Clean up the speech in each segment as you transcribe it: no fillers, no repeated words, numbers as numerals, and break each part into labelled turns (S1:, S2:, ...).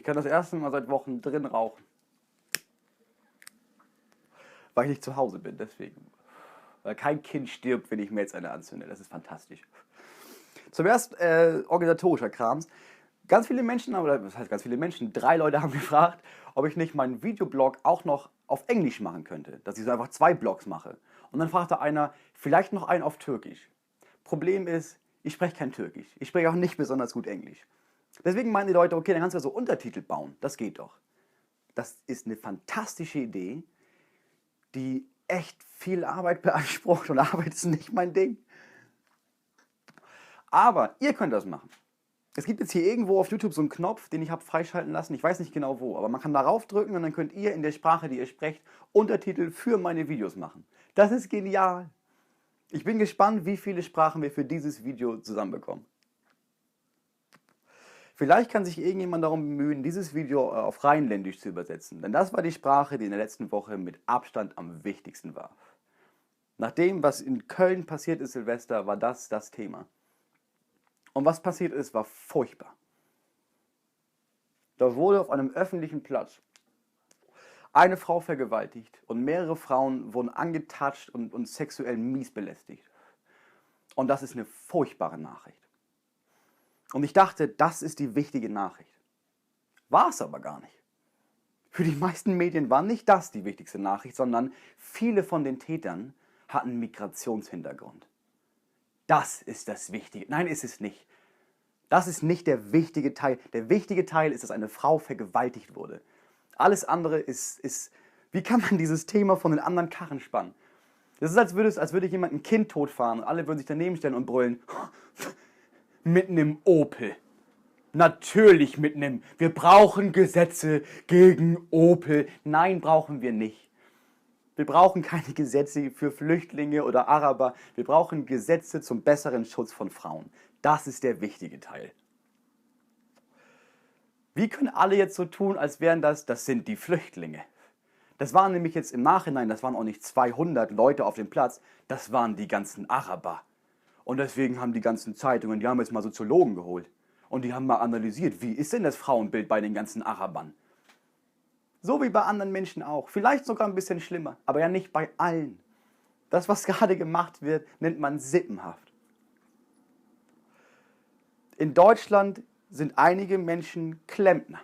S1: Ich kann das erste Mal seit Wochen drin rauchen. Weil ich nicht zu Hause bin, deswegen. Weil kein Kind stirbt, wenn ich mir jetzt eine anzünde. Das ist fantastisch. Zuerst organisatorischer Krams. Ganz viele Menschen, oder was heißt ganz viele Menschen? 3 Leute haben gefragt, ob ich nicht meinen Videoblog auch noch auf Englisch machen könnte. Dass ich so einfach 2 Blogs mache. Und dann fragte einer, vielleicht noch einen auf Türkisch. Problem ist, ich spreche kein Türkisch. Ich spreche auch nicht besonders gut Englisch. Deswegen meinen die Leute, okay, dann kannst du ja so Untertitel bauen. Das geht doch. Das ist eine fantastische Idee, die echt viel Arbeit beansprucht. Und Arbeit ist nicht mein Ding. Aber ihr könnt das machen. Es gibt jetzt hier irgendwo auf YouTube so einen Knopf, den ich habe freischalten lassen. Ich weiß nicht genau wo, aber man kann darauf drücken und dann könnt ihr in der Sprache, die ihr sprecht, Untertitel für meine Videos machen. Das ist genial. Ich bin gespannt, wie viele Sprachen wir für dieses Video zusammenbekommen. Vielleicht kann sich irgendjemand darum bemühen, dieses Video auf Rheinländisch zu übersetzen. Denn das war die Sprache, die in der letzten Woche mit Abstand am wichtigsten war. Nach dem, was in Köln passiert ist, Silvester, war das Thema. Und was passiert ist, war furchtbar. Da wurde auf einem öffentlichen Platz eine Frau vergewaltigt und mehrere Frauen wurden angetatscht und sexuell mies belästigt. Und das ist eine furchtbare Nachricht. Und ich dachte, das ist die wichtige Nachricht. War es aber gar nicht. Für die meisten Medien war nicht das die wichtigste Nachricht, sondern viele von den Tätern hatten Migrationshintergrund. Das ist das Wichtige. Nein, ist es nicht. Das ist nicht der wichtige Teil. Der wichtige Teil ist, dass eine Frau vergewaltigt wurde. Alles andere ist wie kann man dieses Thema von den anderen Karren spannen? Das ist, als würde jemand ein Kind totfahren und alle würden sich daneben stellen und brüllen. Mit einem Opel. Natürlich mit einem. Wir brauchen Gesetze gegen Opel. Nein, brauchen wir nicht. Wir brauchen keine Gesetze für Flüchtlinge oder Araber. Wir brauchen Gesetze zum besseren Schutz von Frauen. Das ist der wichtige Teil. Wie können alle jetzt so tun, als wären das sind die Flüchtlinge? Das waren nämlich jetzt im Nachhinein, das waren auch nicht 200 Leute auf dem Platz, das waren die ganzen Araber. Und deswegen haben die ganzen Zeitungen, die haben jetzt mal Soziologen geholt. Und die haben mal analysiert, wie ist denn das Frauenbild bei den ganzen Arabern? So wie bei anderen Menschen auch. Vielleicht sogar ein bisschen schlimmer, aber ja nicht bei allen. Das, was gerade gemacht wird, nennt man sippenhaft. In Deutschland sind einige Menschen Klempner.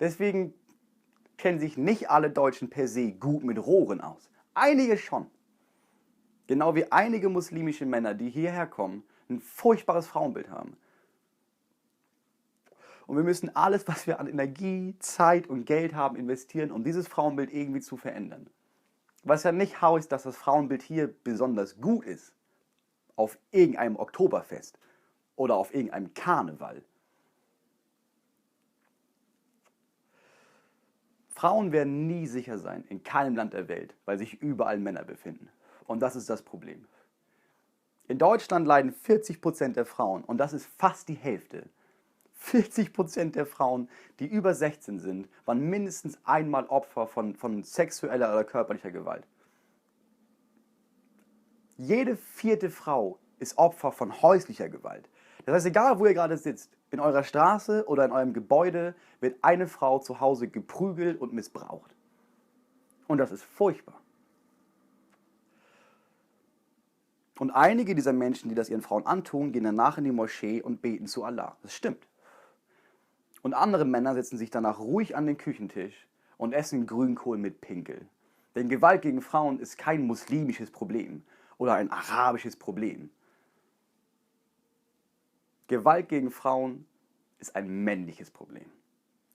S1: Deswegen kennen sich nicht alle Deutschen per se gut mit Rohren aus. Einige schon. Genau wie einige muslimische Männer, die hierher kommen, ein furchtbares Frauenbild haben. Und wir müssen alles, was wir an Energie, Zeit und Geld haben, investieren, um dieses Frauenbild irgendwie zu verändern. Was ja nicht heißt, dass das Frauenbild hier besonders gut ist. Auf irgendeinem Oktoberfest oder auf irgendeinem Karneval. Frauen werden nie sicher sein, in keinem Land der Welt, weil sich überall Männer befinden. Und das ist das Problem. In Deutschland leiden 40% der Frauen, und das ist fast die Hälfte. 40% der Frauen, die über 16 sind, waren mindestens einmal Opfer von sexueller oder körperlicher Gewalt. Jede 4. Frau ist Opfer von häuslicher Gewalt. Das heißt, egal wo ihr gerade sitzt, in eurer Straße oder in eurem Gebäude, wird eine Frau zu Hause geprügelt und missbraucht. Und das ist furchtbar. Und einige dieser Menschen, die das ihren Frauen antun, gehen danach in die Moschee und beten zu Allah. Das stimmt. Und andere Männer setzen sich danach ruhig an den Küchentisch und essen Grünkohl mit Pinkel. Denn Gewalt gegen Frauen ist kein muslimisches Problem oder ein arabisches Problem. Gewalt gegen Frauen ist ein männliches Problem.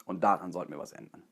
S1: Und daran sollten wir was ändern.